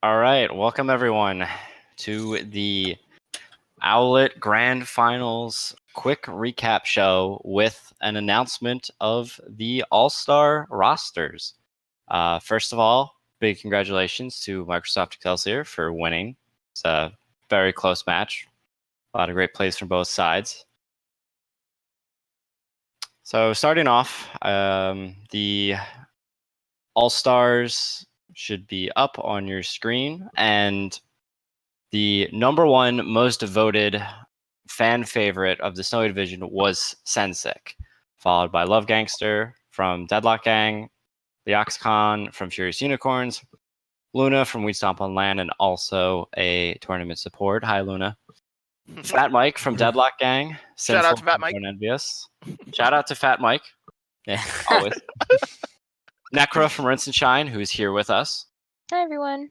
All right, welcome everyone to the Owlet Grand Finals quick recap show with an announcement of the All-Star rosters. First of all, big congratulations to Microsoft Excelsior for winning. It's a very close match. A lot of great plays from both sides. So starting off, the All-Stars should be up on your screen, and the number one most voted fan favorite of the Snowy Division was Sensic, followed by Love Gangster from Deadlock Gang, the Oxcon from Furious Unicorns, Luna from We Stomp on Land, and also a tournament support. Hi, Luna. Fat Mike from Deadlock Gang. Shout out Sinful to Fat from Mike. Born Envious. Shout out to Fat Mike. Yeah, always. Necra from Rinse and Shine, who's here with us. Hi, everyone.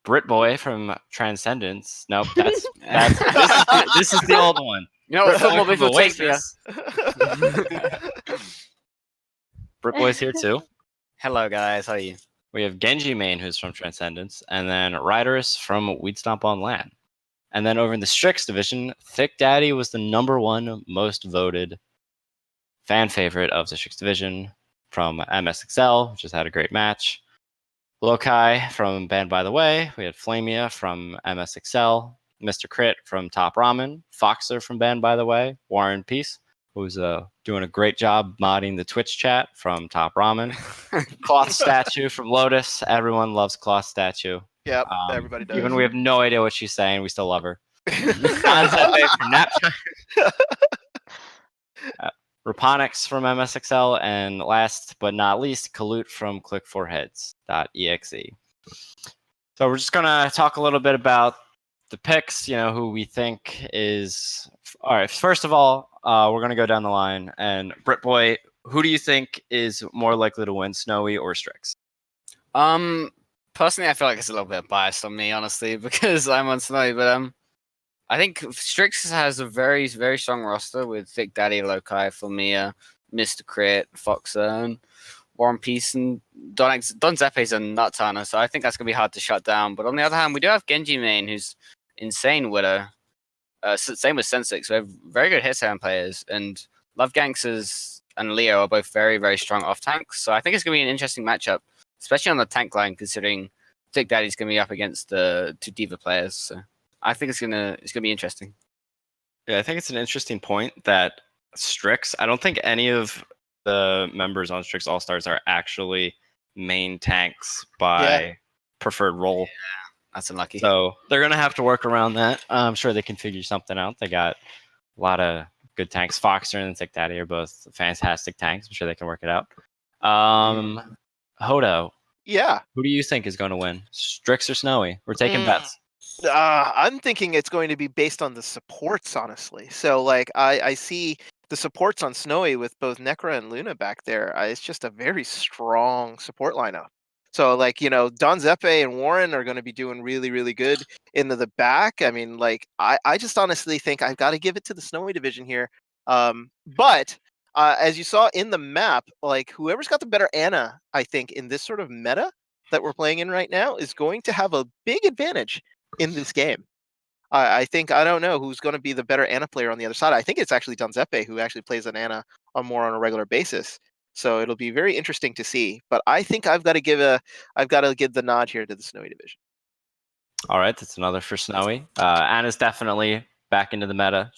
Brit Boy from Transcendence. Nope, this is the old one. You know what? Football visual takes me. Brit Boy's here too. Hello, guys. How are you? We have Genji Main, who's from Transcendence, and then Riderus from Weed Stomp on Land. And then over in the Strix division, Thick Daddy was the number one most voted fan favorite of the Strix division from MSXL, which has had a great match. Lokai from Band By The Way. We had Flamia from MSXL. Mr. Crit from Top Ramen. Foxer from Band By The Way. Warren Peace, who's doing a great job modding the Twitch chat from Top Ramen. Cloth Statue from Lotus. Everyone loves Cloth Statue. Yep, everybody does. Even we have no idea what she's saying, we still love her. From Raponics from MSXL, and last but not least, Kalut from Click4Heads.exe. So we're just gonna talk a little bit about the picks, who we think is... All right, first of all, we're gonna go down the line, and Britboy, who do you think is more likely to win, Snowy or Strix? Personally, I feel like it's a little bit biased on me, honestly, because I'm on Snowy, but I think Strix has a very, very strong roster with Thick Daddy, Lokai, Flamia, Mr. Crit, Foxer, and Warren Peace, and Don Zeppe's a nut turner, so I think that's going to be hard to shut down. But on the other hand, we do have Genji Main, who's insane Widow. Same with Sensix. We have very good hit-hand players, and Love Gangsters and Leo are both very, very strong off-tanks, so I think it's going to be an interesting matchup, especially on the tank line, considering Thick Daddy's going to be up against the two D.Va players, so... I think it's gonna be interesting. Yeah, I think it's an interesting point that Strix. I don't think any of the members on Strix All Stars are actually main tanks by preferred role. Yeah, that's unlucky. So they're gonna have to work around that. I'm sure they can figure something out. They got a lot of good tanks. Foxer and Thick Daddy are both fantastic tanks. I'm sure they can work it out. Hodo. Yeah. Who do you think is going to win, Strix or Snowy? We're taking bets. I'm thinking it's going to be based on the supports, honestly. So, I see the supports on Snowy with both Necra and Luna back there. It's just a very strong support lineup. So, Don Zeppe and Warren are going to be doing really, really good into the back. I mean, I just honestly think I've got to give it to the Snowy division here. But as you saw in the map, whoever's got the better Ana, I think, in this sort of meta that we're playing in right now is going to have a big advantage in this game. I think, I don't know who's going to be the better Ana player on the other side. I think it's actually Don Zeppe who actually plays an Ana on a regular basis. So it'll be very interesting to see. But I think I've got to give the nod here to the Snowy division. All right, that's another for Snowy. Ana's definitely back into the meta.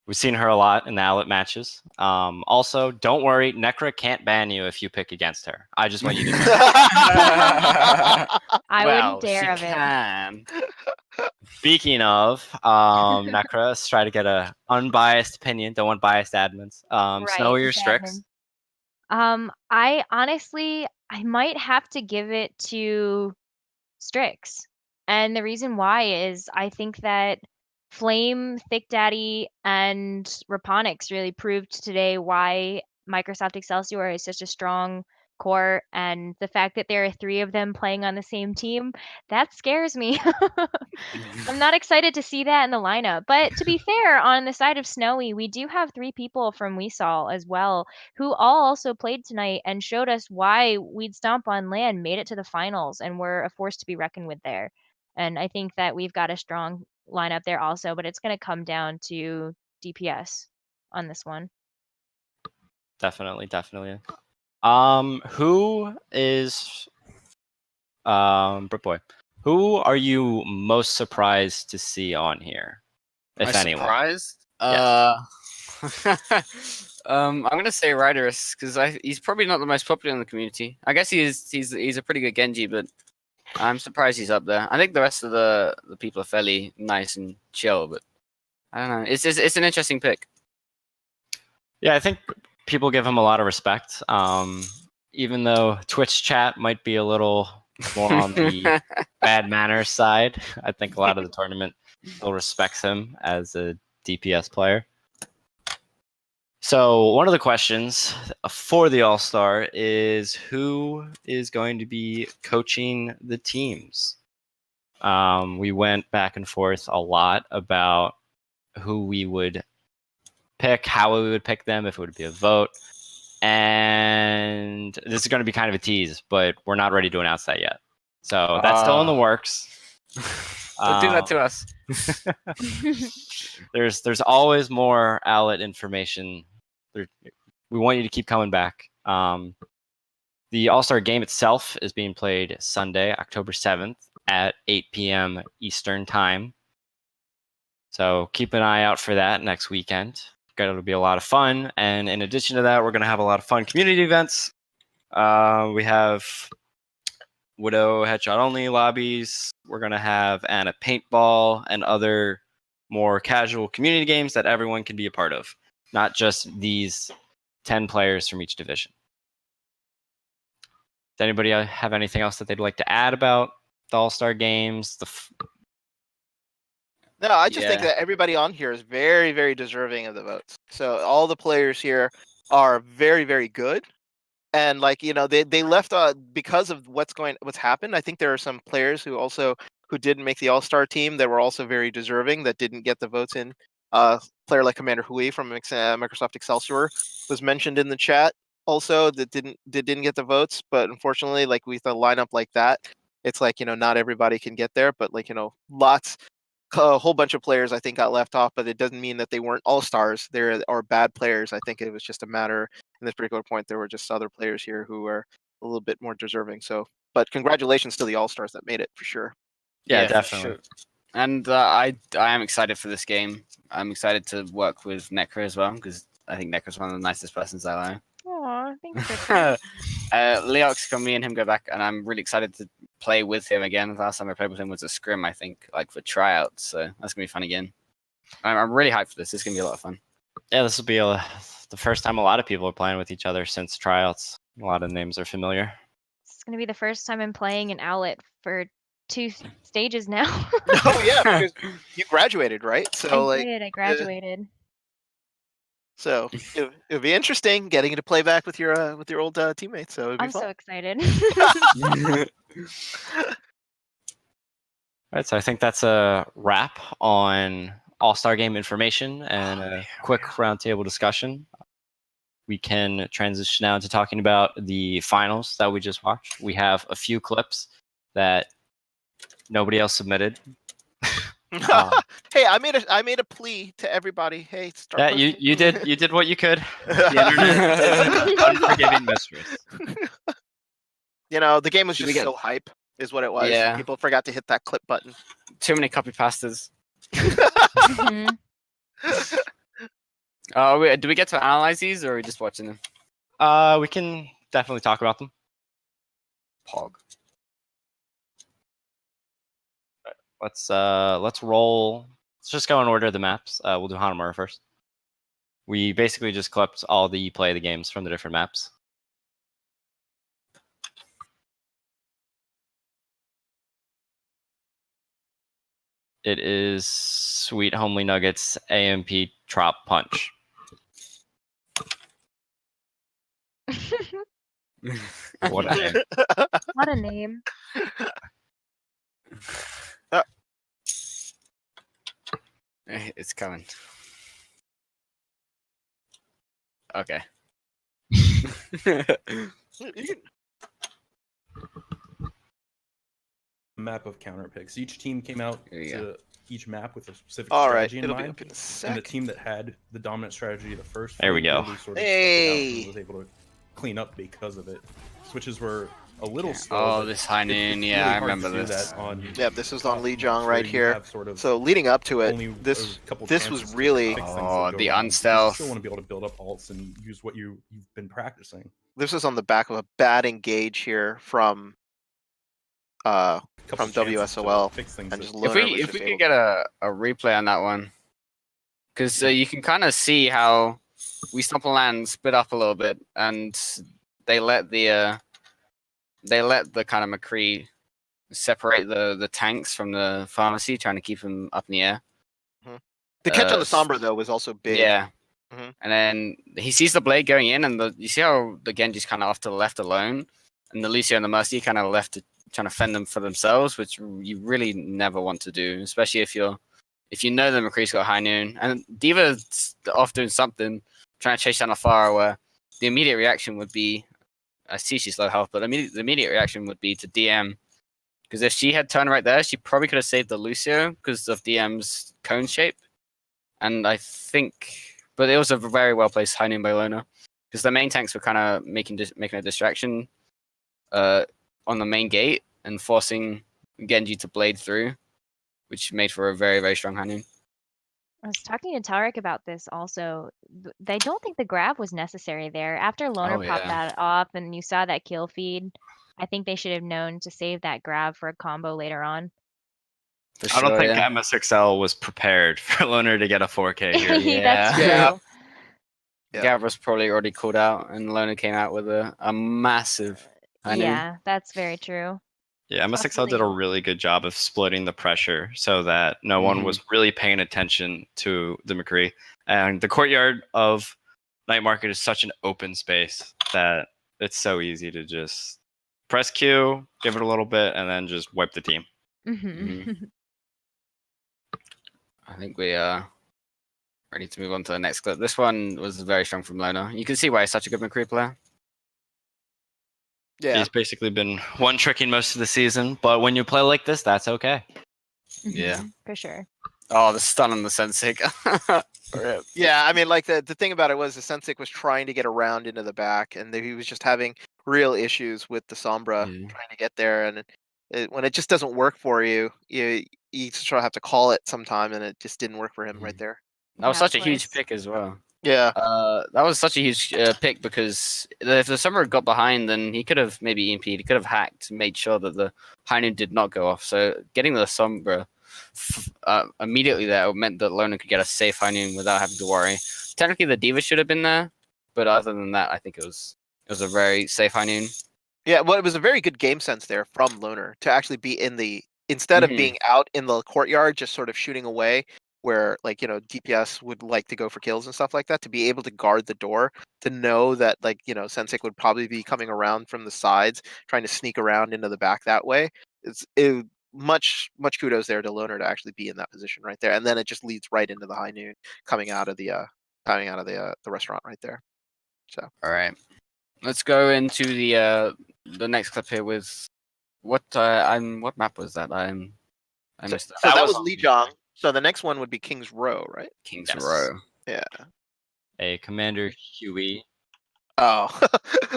We've seen her a lot in the Owlet matches. Also, don't worry, Necra can't ban you if you pick against her. I just want you to know. I wouldn't dare of it. Can. Speaking of, Necra, let's try to get a unbiased opinion. Don't want biased admins. Snowy or Strix? I honestly might have to give it to Strix. And the reason why is I think that Flame, Thick Daddy, and Raponics really proved today why Microsoft Excelsior is such a strong core, and the fact that there are 3 of them playing on the same team, that scares me. I'm not excited to see that in the lineup. But to be fair, on the side of Snowy, we do have 3 people from Weasal as well, who all also played tonight and showed us why We'd Stomp on Land made it to the finals and were a force to be reckoned with there. And I think that we've got a strong lineup there also, but it's going to come down to DPS on this one. Definitely. Who is Boy? Who are you most surprised to see on here, if I'm anyone? surprised. Yes. I'm gonna say Riderus because he's probably not the most popular in the community. I guess he's a pretty good Genji, but I'm surprised he's up there. I think the rest of the people are fairly nice and chill, but I don't know. It's an interesting pick. Yeah, I think people give him a lot of respect. Even though Twitch chat might be a little more on the bad manners side, I think a lot of the tournament still respects him as a DPS player. So one of the questions for the All-Star is who is going to be coaching the teams? We went back and forth a lot about who we would pick, how we would pick them, if it would be a vote. And this is going to be kind of a tease, but we're not ready to announce that yet. So that's still in the works. Don't do that to us. There's always more Owlet information. We want you to keep coming back. The All-Star game itself is being played Sunday, October 7th at 8 p.m. Eastern Time. So keep an eye out for that next weekend. It'll be a lot of fun. And in addition to that, we're going to have a lot of fun community events. We have Widow headshot only lobbies. We're going to have Anna paintball and other more casual community games that everyone can be a part of, not just these 10 players from each division. Does anybody have anything else that they'd like to add about the All-Star games? No, I just think that everybody on here is very, very deserving of the votes. So all the players here are very, very good. And they left because of what's happened. I think there are some players who didn't make the All-Star team that were also very deserving that didn't get the votes in. Player like Commander Hui from Microsoft Excelsior was mentioned in the chat also that didn't get the votes. But unfortunately, with a lineup like that, it's not everybody can get there. But a whole bunch of players I think got left off, but it doesn't mean that they weren't all-stars. They are bad players. I think it was just a matter in this particular point there were just other players here who were a little bit more deserving. So, but congratulations to the all-stars that made it for sure. Yeah, definitely. Sure. And I am excited for this game. I'm excited to work with Necro as well because I think Necro's one of the nicest persons I know. Aw, thanks. Leox, can me and him go back, and I'm really excited to play with him again. The last time I played with him was a scrim, I think, for tryouts. So that's gonna be fun again. I'm really hyped for this. It's gonna be a lot of fun. Yeah, this will be the first time a lot of people are playing with each other since tryouts. A lot of names are familiar. It's gonna be the first time I'm playing an Owlet for 2 stages now. Oh yeah, because you graduated, right? So I graduated. So it'll be interesting getting to play back with your old teammates. So it'll be I'm fun. so excited. All right, so I think that's a wrap on All-Star Game information and a quick roundtable discussion. We can transition now into talking about the finals that we just watched. We have a few clips that nobody else submitted. Hey, I made a plea to everybody. Hey, start. Yeah, you did what you could. The internet is an unforgiving mistress. The game was just so hype, is what it was. Yeah. People forgot to hit that clip button. Too many copy pastas. Mhm. Do we get to analyze these, or are we just watching them? We can definitely talk about them. Pog. Let's roll. Let's just go in order of the maps. We'll do Hanamura first. We basically just clipped all the play of the games from the different maps. It is Sweet Homely Nuggets AMP Trop Punch. What a name. What a name. It's coming. Okay. Map of counter picks. Each team came out There you to each map with a specific All right, strategy in it'll be mind. up in a And the sec. team that had the dominant strategy the first There we fight go. really sort of stuck it out Hey. and was able to clean up because of it. Switches were a little Okay. slow. Oh, but this high it's noon. really Yeah, I hard remember to do this. that on Yep, this was on top Lee maps Jong where right you here. have sort of So leading up to only it, this a couple this was chances to really fix things Oh, that go the wrong, because you unstealth. still want to be able to build up ults and use what you've been practicing. this was on the back of a bad engage here from Couple from chances to WSOL, fix things and that- just If Loner was we just could able. get a replay on that one, because Yeah. you can kind of see how we stumble land split up a little bit, and they let the kind of McCree separate the tanks from the pharmacy, trying to keep them up in the air. The catch on the s- Sombra though was also big. Yeah. Mhm. And then he sees the blade going in, and you see how the Genji's kind of off to the left alone, and the Lucio and the Mercy kind of left to trying to fend them for themselves, which you really never want to do, especially if you know that McCree's got high noon, and Diva's off doing something, trying to chase down a Pharah, where the immediate reaction would be, I see she's low health, but the immediate reaction would be to DM, because if she had turned right there, she probably could have saved the Lucio because of DM's cone shape. And I think, but it was a very well placed high noon by Lona, because the main tanks were kind of making a distraction on the main gate and forcing Genji to blade through, which made for a very, very strong high noon. I was talking to Tarek about this also. They don't think the grab was necessary there. After Loner Oh, popped yeah. that off and you saw that kill feed, I think they should have known to save that grab for a combo later on. For I don't sure, think yeah. MSXL was prepared for Loner to get a 4K here. That's Yeah. true. Yeah. Gav was probably already called out, and Lona came out with a massive high noon. Yeah, that's very true. Yeah, MSXL did a Possibly. really good job of splitting the pressure so that no one was really paying attention to the McCree. And the courtyard of Night Market is such an open space that it's so easy to just press Q, give it a little bit, and then just wipe the team. Hmm. I think we are ready to move on to the next clip. This one was very strong from Lona. You can see why he's such a good McCree player. Yeah. He's basically been one tricking most of the season, but when you play like this, that's okay. Yeah. For sure. Oh, the stun on the Sensik. Rip. Yeah, I mean, like the thing about it was the Sensik was trying to get around into the back, and he was just having real issues with the Sombra Yeah. trying to get there. And when it just doesn't work for you, you sort of have to call it sometime, and it just didn't work for him right there. That was Yeah, such of a huge course. pick as well. Yeah, That was such a huge pick, because if the Summer got behind, then he could have maybe EMP'd, he could have hacked, made sure that the high noon did not go off. So getting the Sombra immediately there meant that Lona could get a safe high noon without having to worry. Technically, the Diva should have been there, but other than that, I think it was a very safe high noon. yeah. Well, it was a very good game sense there from Loner to actually be in the instead of being out in the courtyard, just sort of shooting away, where like DPS would like to go for kills and stuff like that, to be able to guard the door, to know that like Sensik would probably be coming around from the sides, trying to sneak around into the back that way. Much kudos there to Loner to actually be in that position right there, and then it just leads right into the high noon coming out of the restaurant right there. So All right, let's go into the next clip here with what map was that? I missed that. so that was was on Lee Jong. So the next one would be King's Row, right? King's Yes. Row. Yeah. A Commander Huey. Oh,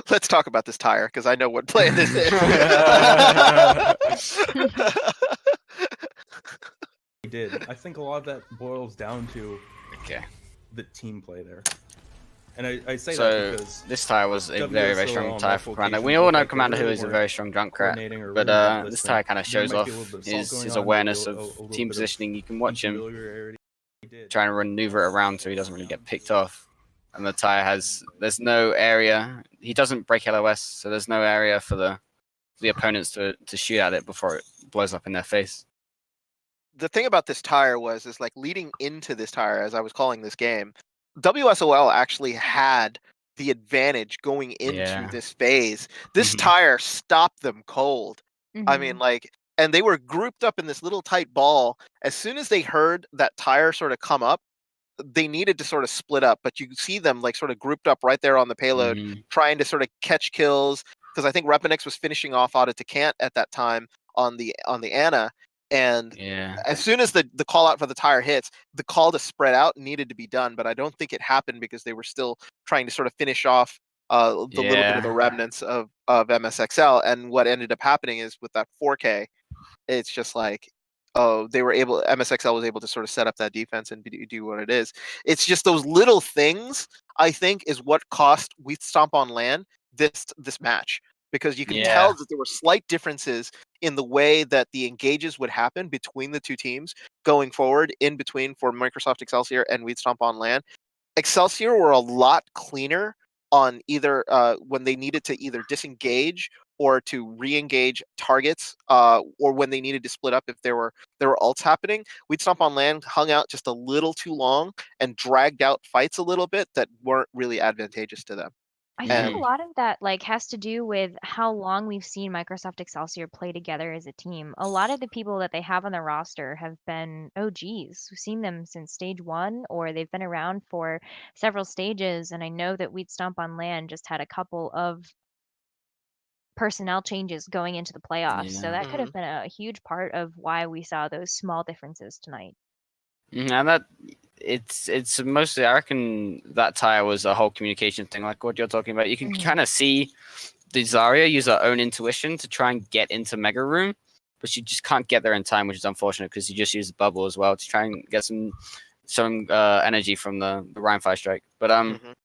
let's talk about this tire because I know what play this is. He did. I think a lot of that boils down to Okay. the team play there. And I say So that because this tire was a very, very WSOL strong on tire for multiple Commander. We occasions all looked know like they Commander who really is a weren't very strong junk rat, coordinating or but really good this listening. tire kind of There shows might off be a little bit of his salt going on, awareness maybe of a little team bit of positioning. You can watch him unfamiliarity. He did. trying to maneuver around so he doesn't really get picked off. And the tire there's no area. He doesn't break LOS, so there's no area for the opponents to shoot at it before it blows up in their face. The thing about this tire is like leading into this tire, as I was calling this game, WSOL actually had the advantage going into Yeah. this phase. This Mhm. tire stopped them cold. I mean, Mhm. like, and they were grouped up in this little tight ball. As soon as they heard that tire sort of come up, they needed to sort of split up, but you see them like sort of grouped up right there on the payload, Mhm. trying to sort of catch kills. Because I think Repenix was finishing off Audit to Cant at that time on the Ana, and Yeah. as soon as the call out for the tire hits, the call to spread out needed to be done, but I don't think it happened because they were still trying to sort of finish off the little bit of the Yeah. remnants of MSXL. And what ended up happening is with that 4K, it's just like, oh, MSXL was able to sort of set up that defense and do what it is. It's just those little things, I think, is what cost We Stomp on Land this match, because you can Yeah. tell that there were slight differences in the way that the engages would happen between the two teams going forward in between for Microsoft Excelsior and We Stomp on Land. Excelsior were a lot cleaner on either when they needed to either disengage or to re-engage targets, or when they needed to split up if there were ults happening. We'd Stomp on Land hung out just a little too long and dragged out fights a little bit that weren't really advantageous to them. I think a And lot of that like has to do with how long we've seen Microsoft Excelsior play together as a team. A lot of the people that they have on the roster have been OGs. We've seen them since stage 1 or they've been around for several stages, and I know that We'd Stomp on Land just had a couple of personnel changes going into the playoffs. So Yeah. that could have been a huge part of why we saw those small differences tonight. And that it's mostly, I reckon that tire was a whole communication thing, like what you're talking about. You can Mhm. kind of see the Zarya use her own intuition to try and get into Mega Room, but she just can't get there in time, which is unfortunate because you just use the bubble as well to try and get some energy from the Rhine Fire Strike. But Mhm.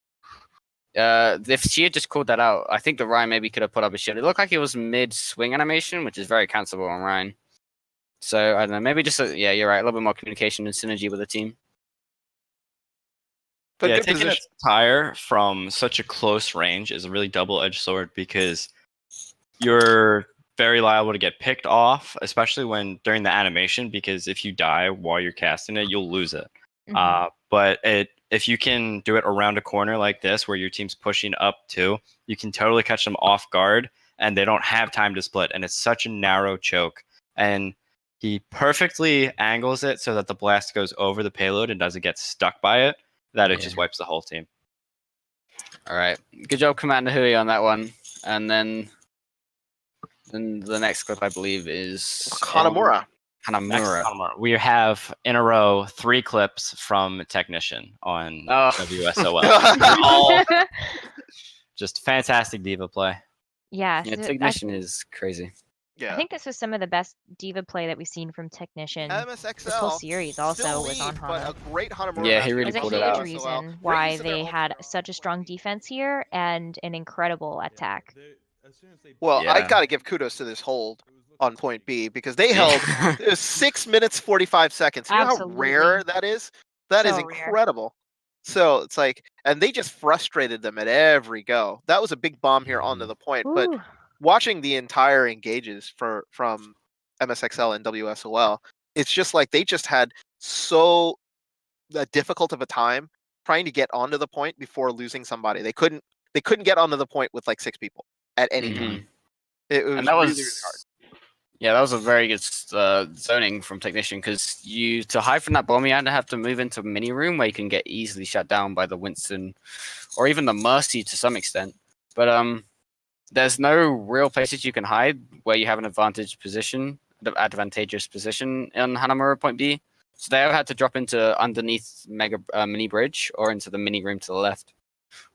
if she had just called that out, I think the Rhine maybe could have put up a shield. It looked like it was mid swing animation, which is very cancelable on Rhine. So I don't know, maybe just yeah, you're right, a little bit more communication and synergy with the team. But Yeah, good taking position. a tire from such a close range is a really double-edged sword because you're very liable to get picked off, especially when during the animation, because if you die while you're casting it, you'll lose it. Mhm. But if you can do it around a corner like this where your team's pushing up too, you can totally catch them off guard and they don't have time to split. And it's such a narrow choke. And he perfectly angles it so that the blast goes over the payload and doesn't get stuck by it, that it just Yeah. wipes the whole team. All right, good job, Commander Hui, on that one. And then the next clip, I believe, is Hanamura. Next, Hanamura. Hanamura. We have in a row 3 clips from Technician on Oh. WSOL. They're all just fantastic diva play. Yeah, Yeah, so Technician is crazy. I Yeah. think this was some of the best diva play that we've seen from Technician. This whole MSXL series also still was on lead, but Hana. a great Hanamura Yeah, match he really There's a pulled it huge out. reason why they had such a strong defense here and an incredible attack. Well, I Yeah. gotta give kudos to this hold on point B because they Yeah. held it was 6 minutes 45 seconds. You know how rare Absolutely. that is? That is So rare. incredible. So it's like, and they just frustrated them at every go. That was a big bomb here onto the point. But Ooh. watching the entire engages from MSXL and WSOL, it's just like they just had so difficult of a time trying to get onto the point before losing somebody. They couldn't get onto the point with like 6 people at any time. Mhm. It was And that really, was really hard. yeah, that was a very good zoning from Technician because to hide from that bomb, you had to have to move into a mini room where you can get easily shut down by the Winston or even the Mercy to some extent. But there's no real places you can hide where you have an advantageous position in Hanamura Point B. So they had to drop into underneath mini bridge or into the mini room to the left,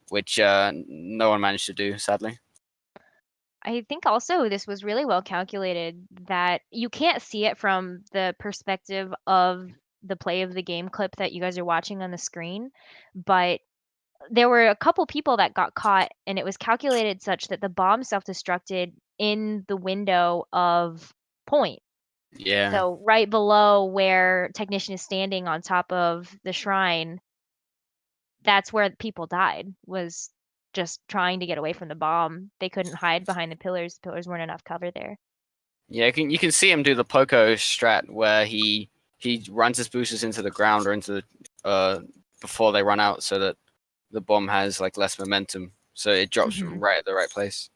which no one managed to do, sadly. I think also this was really well calculated that you can't see it from the perspective of the play of the game clip that you guys are watching on the screen, but there were a couple people that got caught and it was calculated such that the bomb self-destructed in the window of point. Yeah. So right below where Technician is standing on top of the shrine, that's where people died, was just trying to get away from the bomb. They couldn't hide behind the pillars. The pillars weren't enough cover there. Yeah, you can see him do the Poco strat where he runs his boosters into the ground or into the before they run out, so that the bomb has like less momentum, so it drops Mhm. right at the right place.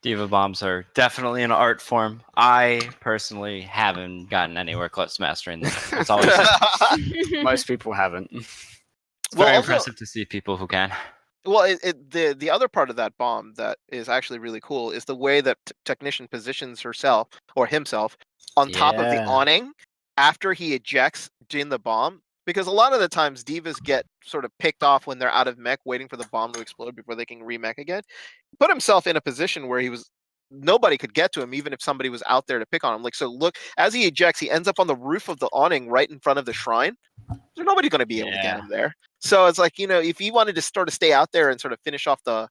Diva bombs are definitely an art form. I personally haven't gotten anywhere close to mastering them. It's always Most people haven't. it's Well, very also- impressive to see people who can. Well, the other part of that bomb that is actually really cool is the way that Technician positions herself or himself on top of the Yeah. awning after he ejects in the bomb. Because a lot of the times divas get sort of picked off when they're out of mech, waiting for the bomb to explode before they can remech again. Put himself in a position where nobody could get to him, even if somebody was out there to pick on him. Like, so look, as he ejects, he ends up on the roof of the awning right in front of the shrine. There's nobody going to be able to get Yeah. him there. So it's like, if he wanted to sort of stay out there and sort of finish off the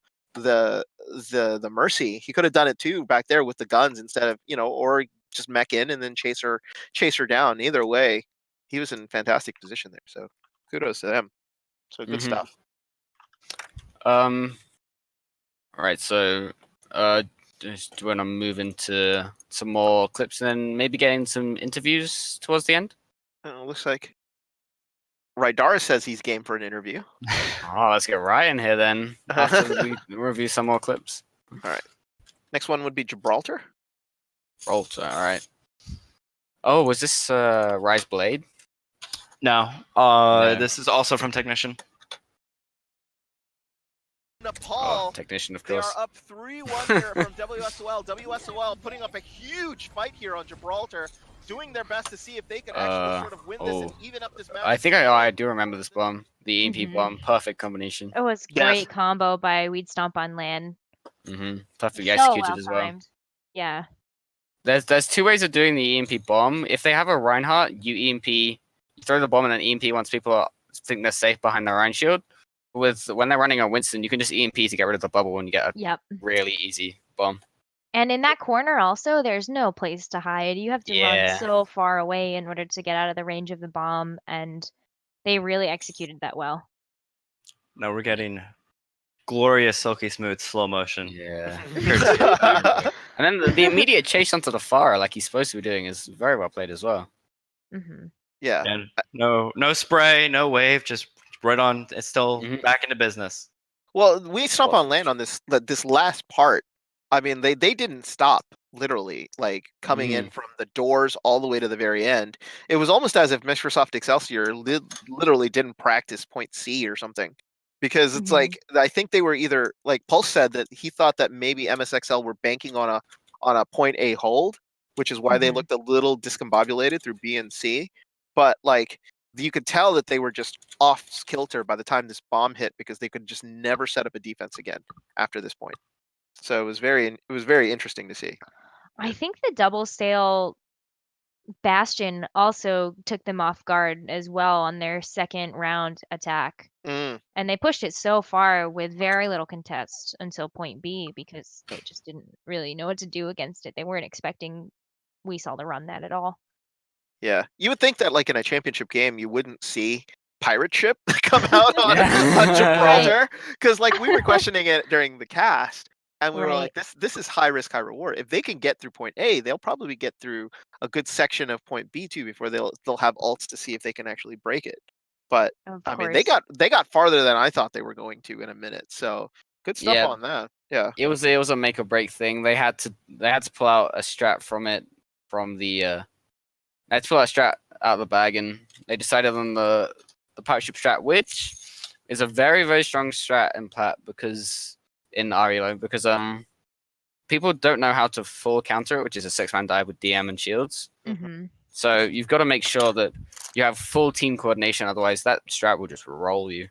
Mercy, he could have done it too back there with the guns instead of, or just mech in and then chase her down. Either way, he was in fantastic position there. So kudos to them. So good Mhm. stuff. All right, so just want to move into some more clips and then maybe getting some interviews towards the end. Looks like Rydara says he's game for an interview. Oh, let's get Ryan here then after we review some more clips. Next one would be Gibraltar. Rolter, all right. Oh, was this Rise Blade? No, No. this is also from Technician. Nepal. Technician, of They are course. up 3-1 here from WSOL. WSOL putting up a huge fight here on Gibraltar, doing their best to see if they can actually sort of win this and even up this match. I think I do remember this bomb. The EMP Mhm. bomb, perfect combination. It was Yes. great combo by Weed Stomp on land. Perfectly So executed well as well. timed. Yeah. There's two ways of doing the EMP bomb. If they have a Reinhardt, you EMP, you throw the bomb and then EMP once people think they're safe behind the Rein shield. When they're running on Winston, you can just EMP to get rid of the bubble and you get a Yep. really easy bomb. And in that corner also, there's no place to hide. You have to Yeah. run so far away in order to get out of the range of the bomb, and they really executed that well. No, we're getting glorious, silky smooth slow motion. Yeah. And then the immediate chase onto the far, like he's supposed to be doing, is very well played as well. Hmm. Yeah. And no spray, no wave, just right on. It's still back into business. Well, we stomp on land on this last part. I mean, they didn't stop, literally, like coming in from the doors all the way to the very end. It was almost as if Microsoft Excelsior literally didn't practice point C or something. Because it's like, I think they were either, like Pulse said that he thought that maybe MSXL were banking on a point A hold, which is why they looked a little discombobulated through B and C. But like, you could tell that they were just off kilter by the time this bomb hit because they could just never set up a defense again after this point. So it was very interesting to see. I think the double sail Bastion also took them off guard as well on their second round attack. Mm. And they pushed it so far with very little contest until point B because they just didn't really know what to do against it. They weren't expecting Weasel to run that at all. Yeah, you would think that like in a championship game, you wouldn't see pirate ship come out on Gibraltar because like we were questioning it during the cast, and we were like, this is high risk, high reward. If they can get through point A, they'll probably get through a good section of point B too before they'll have ults to see if they can actually break it. But I mean, they got farther than I thought they were going to in a minute. So good stuff on that. Yeah, it was a make or break thing. They had to pull out a strat they had to pull out a strat out of the bag, and they decided on the pirate ship strat, which is a very, very strong strat in Plat because people don't know how to full counter it, which is a 6-man dive with DM and shields. So you've got to make sure that you have full team coordination, otherwise that strat will just roll you.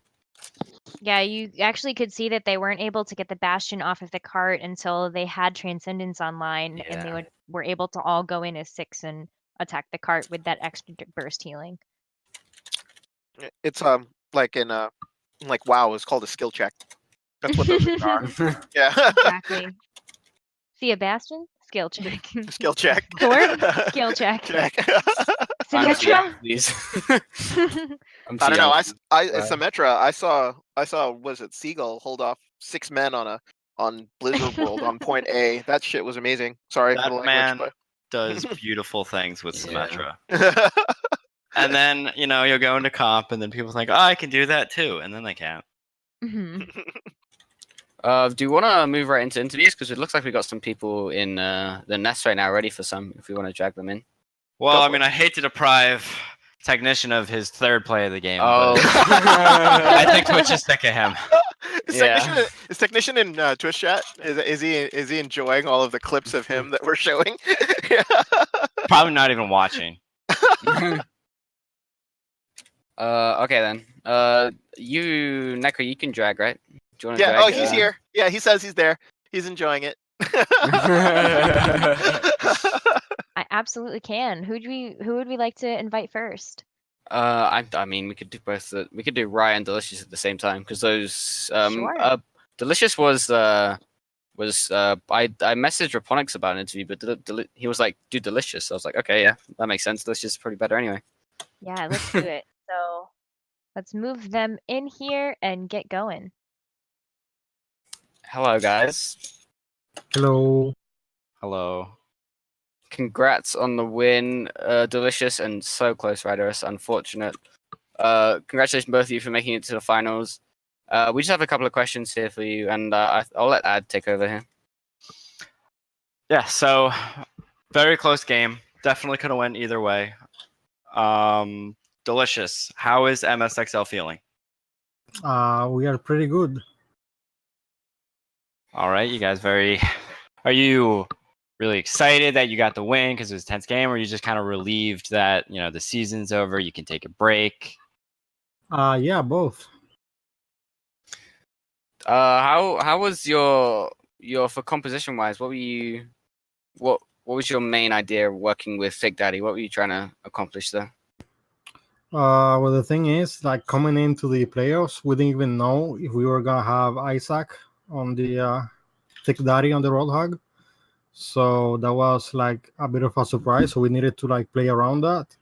Yeah, you actually could see that they weren't able to get the Bastion off of the cart until they had Transcendence online, and they were able to all go in as 6 and attack the cart with that extra burst healing. It's like in like WoW, it's called a skill check. That's what those are. Yeah, exactly. See a Bastion? Skill check. Skill check. Sword? Skill check. Symmetra? I don't know. Symmetra. I saw. Was it Seagull hold off 6 men on Blizzard World on point A? That shit was amazing. Sorry for the language, man but does beautiful things with Symmetra. And then, you'll go into comp, and then people think, oh, I can do that too. And then they can't. Hmm. Do you want to move right into interviews? Because it looks like we got some people in the nest right now ready for some, if we want to drag them in. Well, Go I for mean, it. I hate to deprive Technician of his third play of the game, Oh. but I think Twitch is sick of him. Yeah. Is technician in Twitch chat? Is he enjoying all of the clips of him that we're showing? Yeah. Probably not even watching. Okay then. You, Neko, you can drag, right? Do you want to Yeah. drag? Oh, he's here. Yeah, he says he's there. He's enjoying it. I absolutely can. Who would we like to invite first? I mean, we could do both. We could do Rye and Delicious at the same time because those. Sure. Delicious was. I messaged Raponics about an interview, but he was like, "Do Delicious." So I was like, "Okay, yeah, that makes sense. Delicious is pretty better anyway." Yeah, let's do it. So let's move them in here and get going. Hello, guys. Hello. Hello. Congrats on the win, Delicious, and so close, Riders. Unfortunate. Congratulations both of you for making it to the finals. We just have a couple of questions here for you, and I'll let Ad take over here. Yeah, so very close game. Definitely could have went either way. Delicious. How is MSXL feeling? We are pretty good. All right, you guys are you really excited that you got the win because it was a tense game, or are you just kind of relieved that, the season's over, you can take a break? Yeah, both. How was your for composition wise? What was your main idea working with Fig Daddy? What were you trying to accomplish there? Well, the thing is, like coming into the playoffs, we didn't even know if we were gonna have Isaac on the Thick Daddy on the Roadhog. So that was like a bit of a surprise. So we needed to like play around that.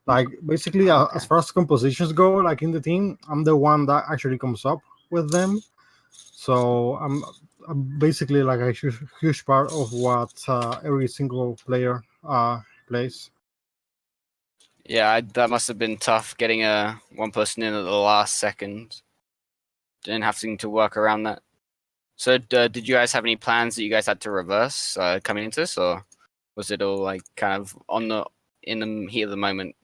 Like basically, as far as compositions go, like in the team, I'm the one that actually comes up with them. So I'm basically like a huge part of what every single player plays. Yeah, that must have been tough getting one person in at the last second and having to work around that. So did you guys have any plans that you guys had to reverse coming into this, or was it all like kind of in the heat of the moment?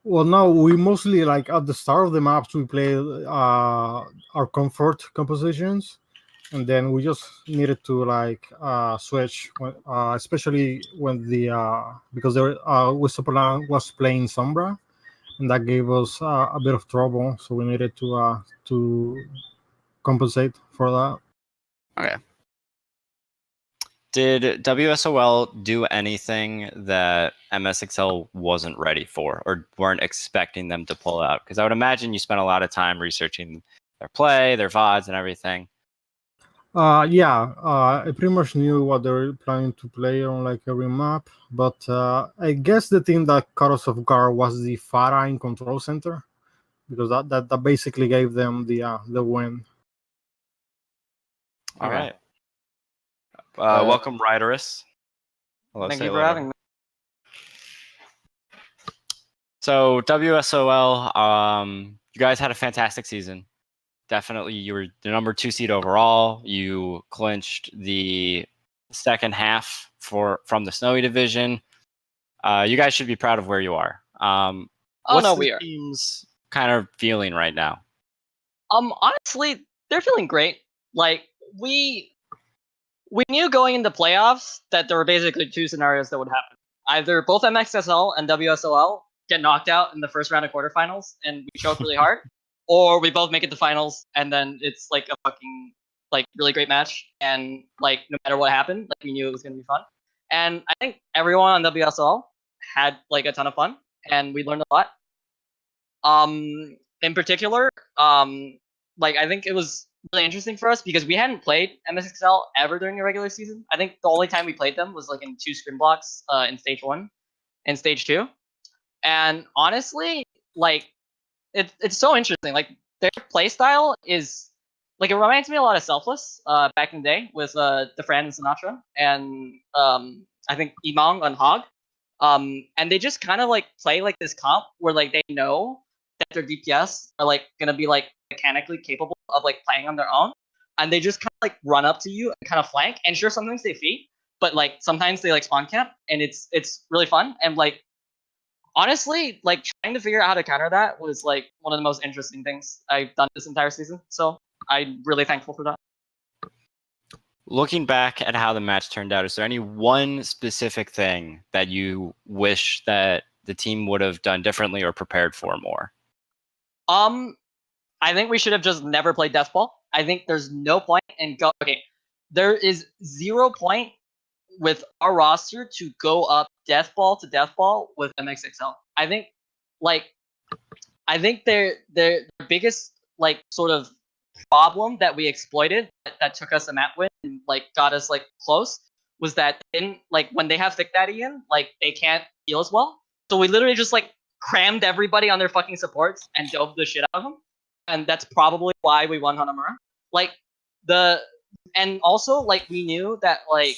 Well, no, we mostly like at the start of the maps we play our comfort compositions, and then we just needed to like switch, especially when because there was playing Sombra, and that gave us a bit of trouble, so we needed to compensate for that. Okay. Did WSOL do anything that MSXL wasn't ready for or weren't expecting them to pull out? Because I would imagine you spent a lot of time researching their play, their VODs, and everything. I pretty much knew what they were planning to play on like every map, but I guess the thing that caught us off guard was the Farah in control center, because that basically gave them the win. All Okay. right. Welcome, Riderus. Hello, Thank say you for hello. having me. So WSOL, you guys had a fantastic season. Definitely, you were the number 2 seed overall. You clinched the second half from the Snowy division. You guys should be proud of where you are. What's no, the we are. team's kind of feeling right now? Honestly, they're feeling great. Like we knew going into playoffs that there were basically 2 scenarios that would happen. Either both MXSL and WSOL get knocked out in the first round of quarterfinals and we choke really hard, or we both make it to finals and then it's like a fucking like really great match, and like no matter what happened, like we knew it was gonna be fun. And I think everyone on WSOL had like a ton of fun and we learned a lot. In particular, like I think it was really interesting for us because we hadn't played MSXL ever during the regular season. I think the only time we played them was like in 2 scrim blocks in stage 1 and stage 2. And honestly, like it's so interesting. Like their play style is like it reminds me a lot of Selfless back in the day with the Fran and Sinatra and I think Imong on Hog. And they just kind of like play like this comp where like they know that their DPS are like gonna be like mechanically capable of like playing on their own, and they just kind of like run up to you and kind of flank. And sure, sometimes they feed, but like sometimes they like spawn camp, and it's really fun. And like honestly, like trying to figure out how to counter that was like one of the most interesting things I've done this entire season. So I'm really thankful for that. Looking back at how the match turned out, is there any one specific thing that you wish that the team would have done differently or prepared for more? I think we should have just never played Death Ball. I think there's no point in go. Okay, there is 0 point with our roster to go up Death Ball to Death Ball with MXXL. I think, like, I think their biggest like sort of problem that we exploited that took us a map win and like got us like close was that in like when they have Thick Daddy in, like they can't heal as well. So we literally just like crammed everybody on their fucking supports and dove the shit out of them. And that's probably why we won Hanamura. Like and also like we knew that like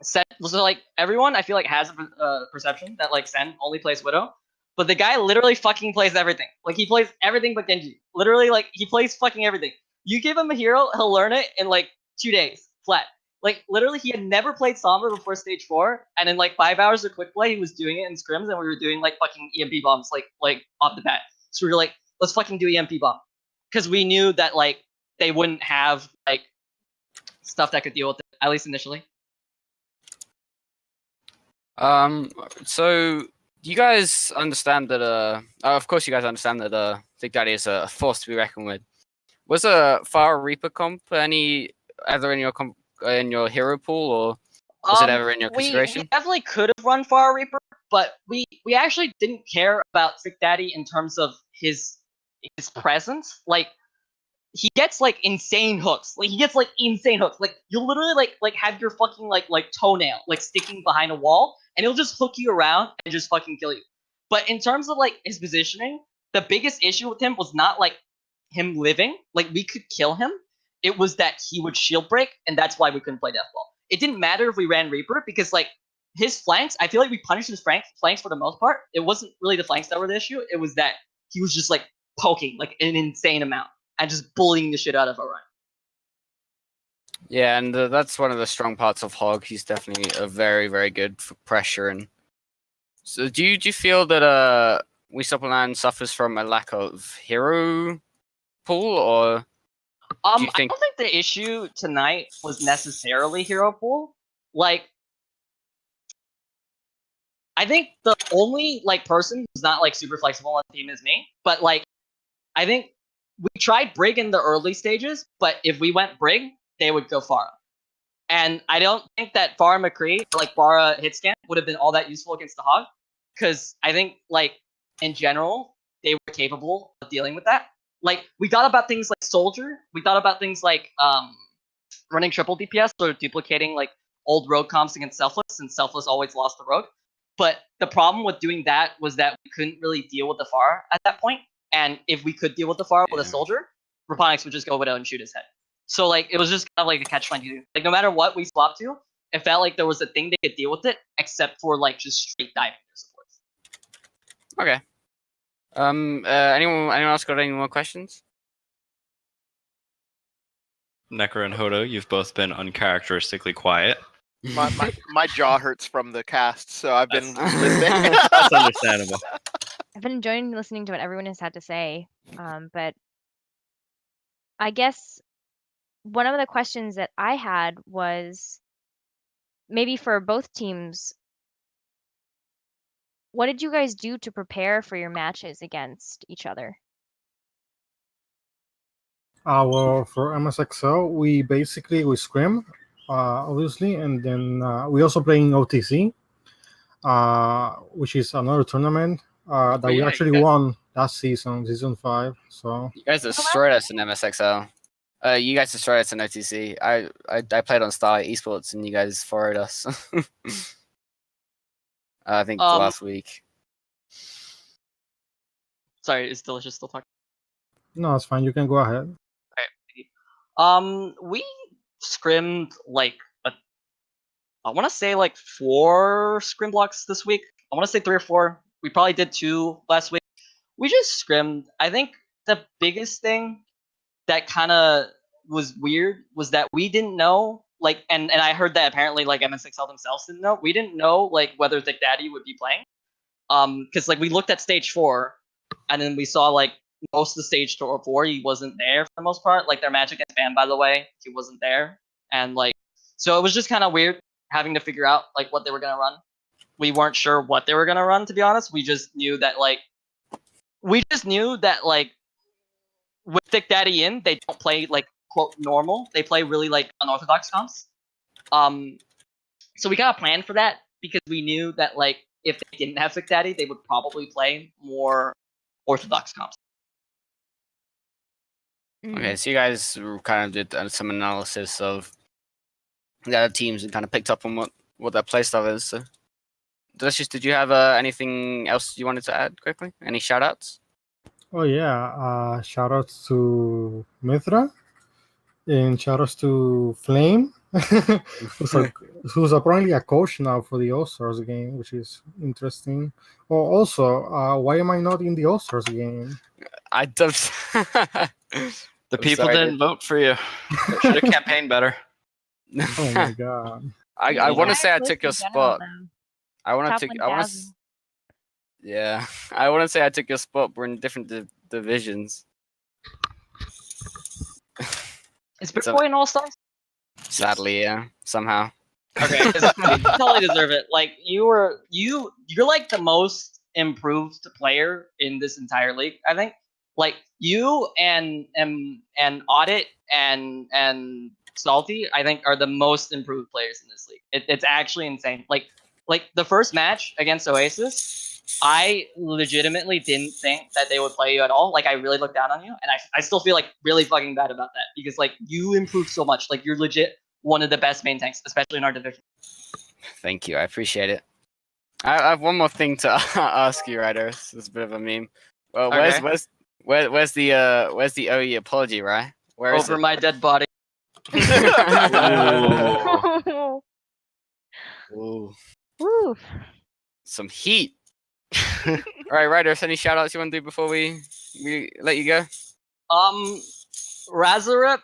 Sen, so like everyone I feel like has a perception that like Sen only plays Widow, but the guy literally fucking plays everything. Like he plays everything but Genji. Literally like he plays fucking everything. You give him a hero, he'll learn it in like 2 days flat. Like literally he had never played Sombra before stage 4, and in like 5 hours of quick play he was doing it in scrims, and we were doing like fucking EMP bombs like off the bat. So we were like, let's fucking do EMP bomb, because we knew that like they wouldn't have like stuff that could deal with it, at least initially. So do you guys understand that? Of course, you guys understand that. Thick Daddy is a force to be reckoned with. Was a Fire Reaper comp any either in your hero pool, or was it ever in your We consideration? definitely could have run Far Reaper, but we actually didn't care about Thick Daddy in terms of his presence. Like he gets like insane hooks. Like he gets like insane hooks. Like you'll literally like have your fucking like toenail like sticking behind a wall, and he'll just hook you around and just fucking kill you. But in terms of like his positioning, the biggest issue with him was not like him living. Like we could kill him. It was that he would shield break, and that's why we couldn't play Deathball. It didn't matter if we ran Reaper, because like his flanks, I feel like we punished his flanks for the most part. It wasn't really the flanks that were the issue. It was that he was just like poking like an insane amount and just bullying the shit out of Orion. Yeah, and that's one of the strong parts of Hog. He's definitely a very, very good for pressure. And so, do you feel that We Stop Land suffers from a lack of hero pool, or do you I think? don't think the issue tonight was necessarily hero pool. Like, I think the only like person who's not like super flexible on the team is me. But like, I think we tried Brig in the early stages, but if we went Brig, they would go Pharah. And I don't think that Pharah McCree or like Pharah Hitscan would have been all that useful against the Hog, because I think like in general they were capable of dealing with that. Like we thought about things like Soldier, we thought about things like running triple DPS or duplicating like old rogue comps against Selfless, and Selfless always lost the rogue. But the problem with doing that was that we couldn't really deal with the Pharah at that point. And if we could deal with the Pharah with a Soldier, Raponics would just go Widow and shoot his head. So like it was just kind of like a catch-22. Like no matter what we swapped to, it felt like there was a thing they could deal with it, except for like just straight diving their supports. Okay. Anyone else got any more questions? Necro and Hodo, you've both been uncharacteristically quiet. My jaw hurts from the cast, so I've been listening. That's understandable. I've been enjoying listening to what everyone has had to say, but I guess one of the questions that I had was maybe for both teams, what did you guys do to prepare for your matches against each other? Well, for MSXL, we scrim, obviously, and then we also play in OTC, which is another tournament that we actually won last season, season 5. So you guys destroyed us in MSXL. You guys destroyed us in OTC. I played on Starlight Esports, and you guys forwarded us. I think last week. Sorry, is Delicious still talking? no, it's fine. You can go ahead. Okay. We scrimmed like I want to say like 4 scrim blocks this week. I want to say 3 or 4. We probably did 2 last week. We just scrimmed. I think the biggest thing that kind of was weird was that we didn't know, like, and I heard that apparently like MSXL themselves didn't know. We didn't know like whether Thick Daddy would be playing. Because like we looked at stage 4, and then we saw like most of the stage 4 he wasn't there for the most part. Like their magic gets banned, by the way, he wasn't there, and like so it was just kind of weird having to figure out like what they were gonna run. We weren't sure what they were gonna run, to be honest. We just knew that like with Thick Daddy in, they don't play like quote normal. They play really like unorthodox comps. So we kind of planned for that because we knew that like if they didn't have Thick Daddy, they would probably play more orthodox comps. Okay, so you guys kind of did some analysis of the other teams and kind of picked up on what their playstyle is. So, Delicious, did you have anything else you wanted to add quickly? Any shoutouts? Oh yeah, shout outs to Mithra and shout outs to Flame, who's apparently a coach now for the All Stars game, which is interesting. Oh, also, why am I not in the All Stars game? I don't. The people didn't vote for you. Should have campaigned better. Oh my god! I want to say I Guys, took your list in general, spot. though. I want Top to take. I want to. 1,000. Yeah, I want to say I took your spot. We're in different divisions. Is Big So- Boy an All Stars? Sadly, yeah. Somehow. Okay, 'cause you totally deserve it. Like you're like the most improved player in this entire league. I think. Like you and Audit and Salty, I think, are the most improved players in this league. It's actually insane. Like the first match against Oasis, I legitimately didn't think that they would play you at all. Like I really looked down on you, and I still feel like really fucking bad about that because like you improved so much. Like you're legit one of the best main tanks, especially in our division. Thank you. I appreciate it. I have one more thing to ask you, Ryder. This is a bit of a meme. Well, Okay. where's the OE apology, right? Where is Over it? my dead body. Ooh, Woo. some heat. All right, Ryder. Any shout outs you want to do before we let you go? Razorip,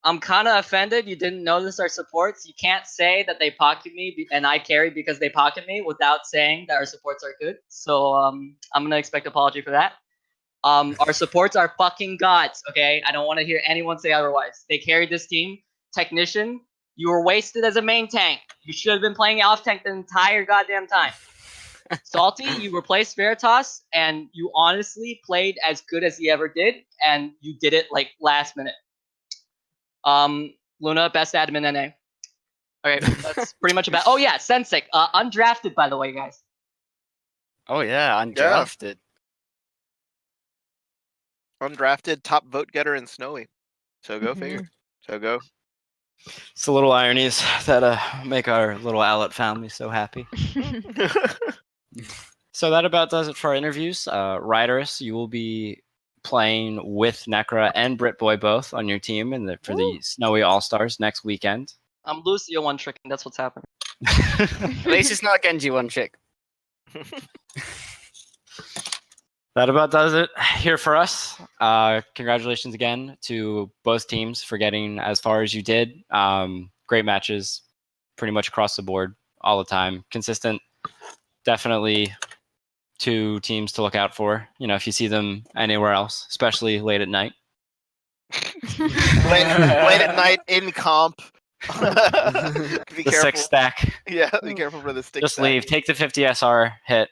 I'm kind of offended you didn't notice our supports. You can't say that they pocket me and I carry because they pocket me without saying that our supports are good. So I'm gonna expect apology for that. Our supports are fucking gods. Okay, I don't want to hear anyone say otherwise. They carried this team. Technician, you were wasted as a main tank. You should have been playing off tank the entire goddamn time. Salty, you replaced Veritas, and you honestly played as good as he ever did, and you did it like last minute. Luna, best admin NA. Okay, that's pretty much about. Oh yeah, Sensei, undrafted by the way, guys. Oh yeah, undrafted. Undrafted top vote getter in Snowy. So go Mhm. figure. So go. It's the little ironies that make our little Owlet family so happy. So that about does it for our interviews. Ryderus, you will be playing with Necra and Britboy both on your team for the Snowy All Stars next weekend. I'm Lucio one trick, and that's what's happening. At least it's not Genji one chick. That about does it here for us. Congratulations again to both teams for getting as far as you did. Great matches, pretty much across the board, all the time. Consistent. Definitely 2 teams to look out for. You know, if you see them anywhere else, especially late at night. late at night in comp. Be The careful. 6 stack. Yeah, be careful for the stick. Just leave. Take the 50 SR hit.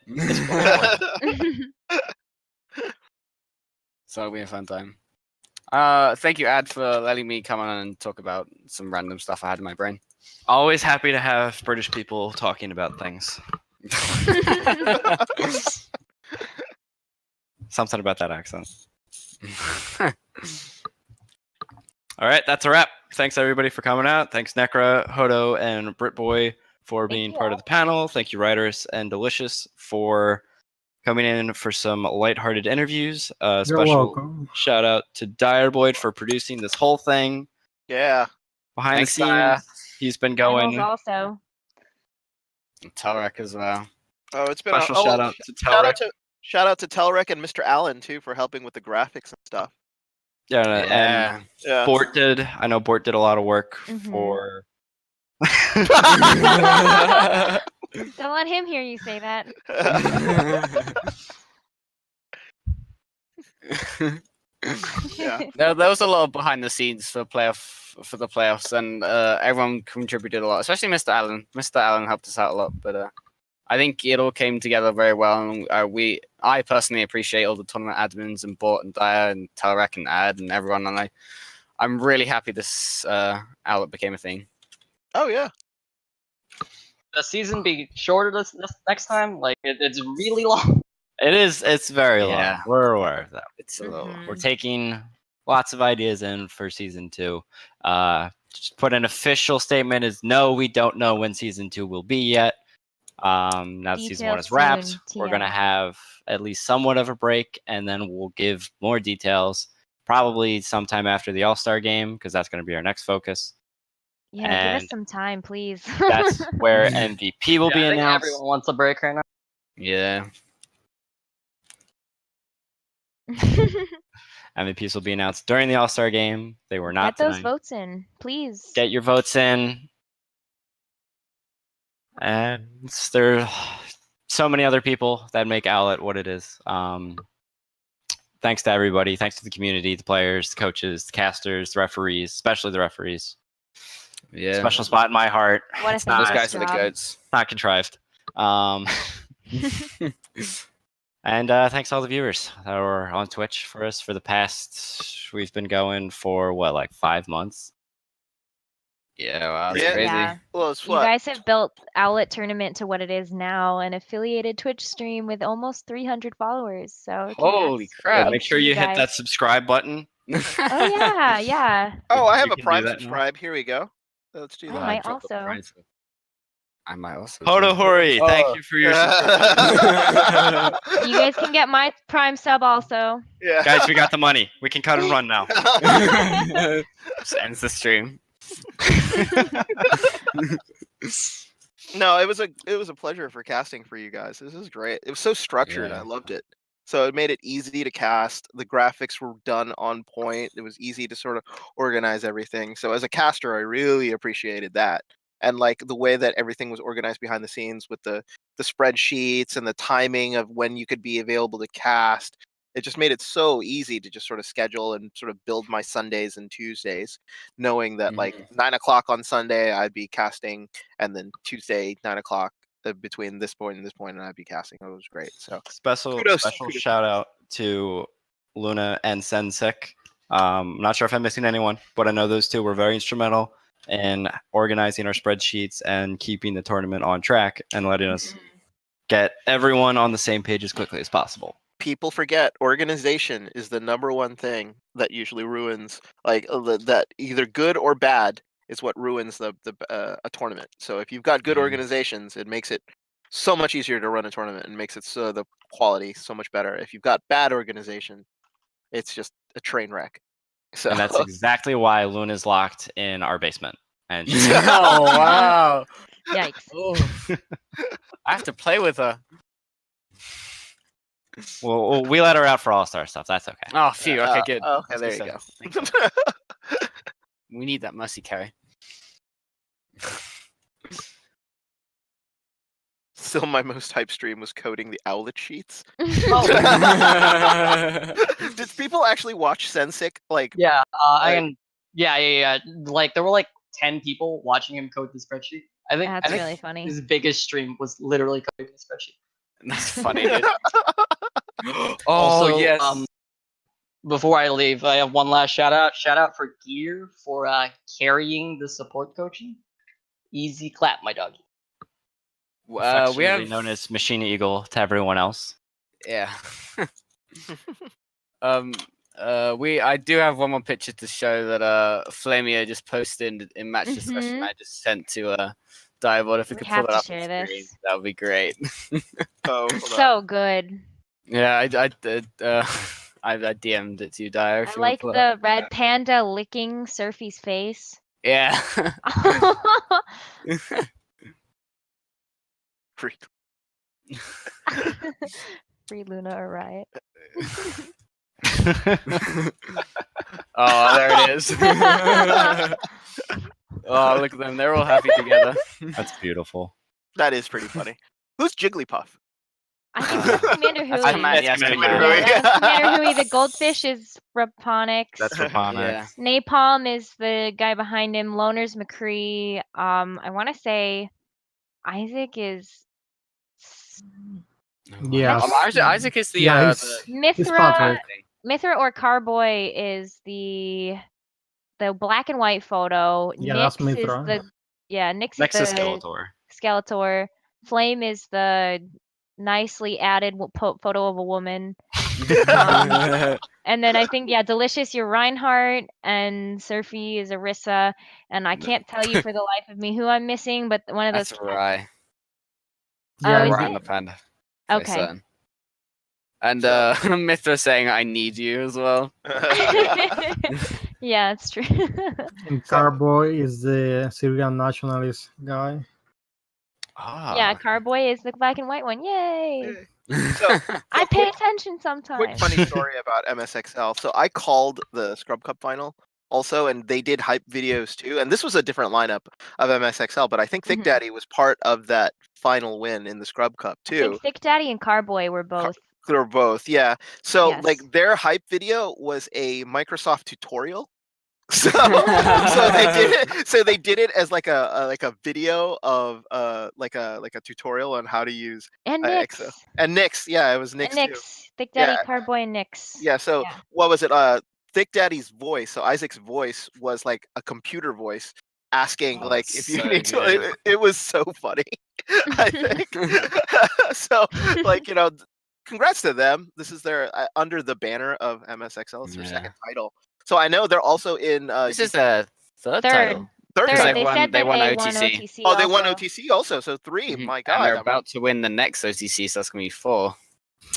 So it'll be a fun time. Thank you, Ad, for letting me come on and talk about some random stuff I had in my brain. Always happy to have British people talking about things. Something about that accent. All right, that's a wrap. Thanks everybody for coming out. Thanks Necra, Hodo, and Britboy for being part of the panel. Thank you Writers and Delicious for coming in for some lighthearted interviews. You're Special welcome. shout out to Direboyd for producing this whole thing Yeah. behind Thanks, the scenes. Dyer. He's been Finals going also. Telrek as well. Oh, it's been Special a, shout out to shout out Telrek. to shout out to Telrek and Mr. Allen too for helping with the graphics and stuff. Yeah, and Yeah. Yeah. Bort did. I know Bort did a lot of work for. Don't let him hear you say that. Yeah. There was a lot of behind the scenes for the playoffs, and everyone contributed a lot, especially Mr. Allen. Mr. Allen helped us out a lot, but I think it all came together very well. And I personally appreciate all the tournament admins and Bort and Dyer and Telrek and Ad and everyone, and I'm really happy this Owlet became a thing. Oh yeah. The season be shorter this next time. Like it's really long. It is. It's very long. Yeah. We're aware of that. It's a little. We're taking lots of ideas in for season 2. Just put an official statement is no, we don't know when season 2 will be yet. Now that season 1 is Details wrapped, soon, we're gonna TM. have at least somewhat of a break, and then we'll give more details probably sometime after the All-Star game, because that's gonna be our next focus. Yeah, give And us some time, please. that's where MVP will be I think announced. everyone wants a break right now. Yeah. MVPs will be announced during the All-Star game. They were not Get those tonight. votes in, please. Get your votes in. And there are so many other people that make Owlet what it is. Thanks to everybody. Thanks to the community, the players, the coaches, the casters, the referees, especially the referees. Yeah. Special spot in my heart. What a It's not, Those fabulous guys are the job. goats. not contrived. And thanks to all the viewers that were on Twitch for us for the past. We've been going for what, like 5 months? Yeah, wow, that's Yeah. crazy. Yeah. Well, it's You what? guys have built Owlet Tournament to what it is now, an affiliated Twitch stream with almost 300 followers. So Holy congrats. crap. Make Thanks sure to you hit guys. that subscribe button. Oh yeah, yeah. Oh, I have You a can do Prime that now. subscribe. Here we go. Let's do I that. might dropped the also. price. I might also. Hodo Hori, thank Oh. you for your subscription. You guys can get my Prime sub also. Yeah. Guys, we got the money. We can cut and run now. Just ends the stream. No, it was a pleasure for casting for you guys. This is great. It was so structured. Yeah. I loved it. So it made it easy to cast. The graphics were done on point. It was easy to sort of organize everything. So as a caster, I really appreciated that. And like the way that everything was organized behind the scenes with the spreadsheets and the timing of when you could be available to cast. It just made it so easy to just sort of schedule and sort of build my Sundays and Tuesdays, knowing that like 9 o'clock on Sunday I'd be casting, and then Tuesday 9 o'clock between this point and this point, and I'd be casting. It was great. So Special Kudos. shout out to Luna and Sensik. I'm not sure if I'm missing anyone, but I know those two were very instrumental in organizing our spreadsheets and keeping the tournament on track and letting us get everyone on the same page as quickly as possible. people forget organization is the number one thing that usually ruins that either good or bad is what ruins a tournament. So if you've got good organizations, it makes it so much easier to run a tournament and makes it so the quality so much better. If you've got bad organization, it's just a train wreck. So And that's exactly why Luna's locked in our basement. And she's Oh wow! Yikes. Oh. I have to play with her. well, we let her out for All-Star stuff. That's okay. Oh, phew. Okay, good. Okay, That's there good you go. stuff. Thank you. We need that mercy carry. Still, my most hype stream was coding the Owlet sheets. Oh, Did people actually watch Sensic? Like, yeah, I Like- can. Yeah. Like there were like 10 people watching him code the spreadsheet. I think That's I think really funny. his biggest stream was literally coding the spreadsheet. That's funny, dude. Oh Also, yes. Before I leave, I have one last shout out. Shout out for Gear for carrying the support coaching. Easy clap, my doggy. We Affectionately have known as Machine Eagle to everyone else. yeah. I do have one more picture to show that Flamio just posted in match discussion. I just sent to Diabot. If we We could have pull that to up share on screen, this. that would be great. hold on. So good. Yeah, I DM'd it to you, Dyer. If I you want like to pull it up. the red panda licking Surfy's face. Yeah. Free. Free Luna or Riot. Oh, there it is. Oh, look at them. They're all happy together. That's beautiful. That is pretty funny. Who's Jigglypuff? I think that's Commander Hui. That's Commander, yes, Commander Commander Hui. Hui. Yeah, that's Commander Hui. The goldfish is Raponix. That's Raponic. Yeah. Napalm is the guy behind him. Loner's McCree. I want to say Isaac is Yes. Isaac is the Yeah, the he's Mithra. Patrick. Mithra or Carboy is the black and white photo. Yeah, Nyx that's is Mithra. Nyx Next is is the Skeletor. Skeletor. Flame is the nicely added photo of a woman. And then I think, Delicious, you're Reinhardt, and Surfy is Arissa. And I can't tell you for the life of me who I'm missing, but one of those. That's right. Yeah, is Right it? in the panda. Okay. And Mithra saying I need you as well. Yeah, it's true. and Carboy is the Syrian nationalist guy. Yeah, Carboy is the black and white one. Yay! So, I pay attention sometimes. quick funny story about MSXL. So I called the Scrub Cup final also, and they did hype videos too. And this was a different lineup of MSXL, but I think Thick Mhm. Daddy was part of that final win in the Scrub Cup I too. think Thick Daddy and Carboy were both. They were both, yeah. So Yes. like their hype video was a Microsoft tutorial. So they did it as like a video of like a tutorial on how to use And Excel. Nyx. And Nyx, yeah, it was And Nyx too. Nyx. Thick Daddy, Yeah. Carboy, and Nyx. Yeah, so Yeah. what was it? Thick Daddy's voice, so Isaac's voice was like a computer voice asking Oh, like that's if you so need to good. it was so funny. I think. So like, congrats to them. This is their under the banner of MSXL, it's their second title. So I know they're also in This is their third Third. title. third Third. title. They They won- said they that won they won OTC. OTC. Oh, they won also. OTC also, so 3. Mhm. My God. And they're I mean, about to win the next OTC, so that's gonna be 4.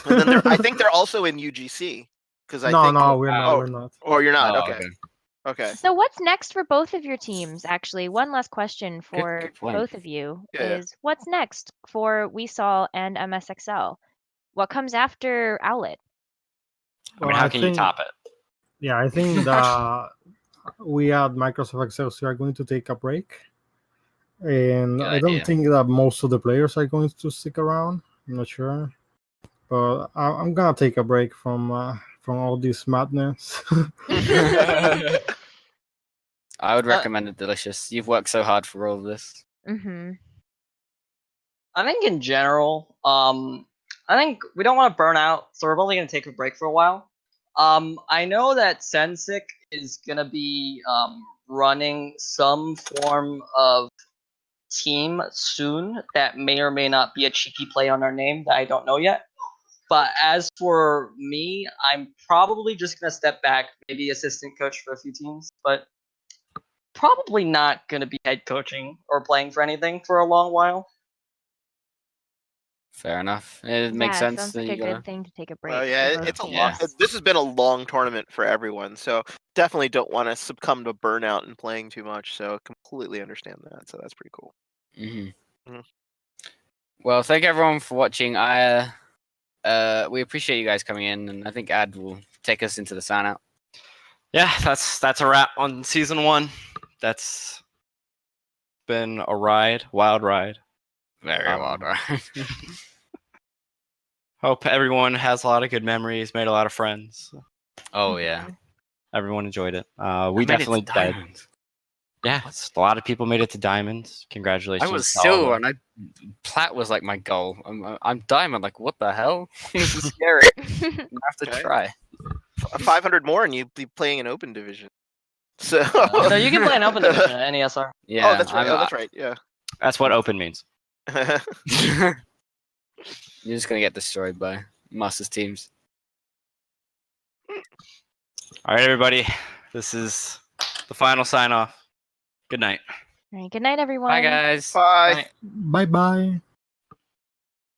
and then I think they're also in UGC. Because I No, think no, we're oh, not. We're not. or you're not. Oh, Okay. Okay. So what's next for both of your teams? Actually, one last question for good point. both of you Yeah. is what's next for Wesaw and MSXL? What comes after Owlet? I mean, how can you top it? Yeah, I think that we at Microsoft Excelsior are going to take a break. And Good I don't idea. think that most of the players are going to stick around. I'm not sure. But I'm going to take a break from all this madness. I would recommend it, Delicious. You've worked so hard for all of this. Mm-hmm. I think in general, I think we don't want to burn out, so we're only going to take a break for a while. I know that Sensic is going to be running some form of team soon that may or may not be a cheeky play on our name that I don't know yet. But as for me, I'm probably just going to step back, maybe assistant coach for a few teams, but probably not going to be head coaching or playing for anything for a long while. Fair enough. It makes Yeah, sense. sounds that like you a gotta- good thing to take a break. Well, yeah, for both it's a teams. long. This has been a long tournament for everyone, so definitely don't want to succumb to burnout and playing too much. So completely understand that. So that's pretty cool. Mhm. Mhm. Well, thank everyone for watching. We appreciate you guys coming in, and I think Ad will take us into the sign out. Yeah, that's a wrap on season 1. That's been a ride, wild ride. Very wild, right? Hope everyone has a lot of good memories, made a lot of friends. Oh yeah, Everyone enjoyed it. We I made it to definitely did. Diamond. Yeah, a lot of people made it to diamonds. Congratulations. I was to all of silver, them. and plat was like my goal. I'm diamond. Like what the hell? This is scary. I have to Okay. try. 500 more, and you'd be playing an open division. So. No, you can play an open division at NESR. Yeah. Oh, that's right. I'm- That's right. Yeah. That's what open means. You're just gonna get destroyed by Masters teams. All right, everybody. This is the final sign off. Good night. All right, good night, everyone. Bye, guys. Bye. Bye bye.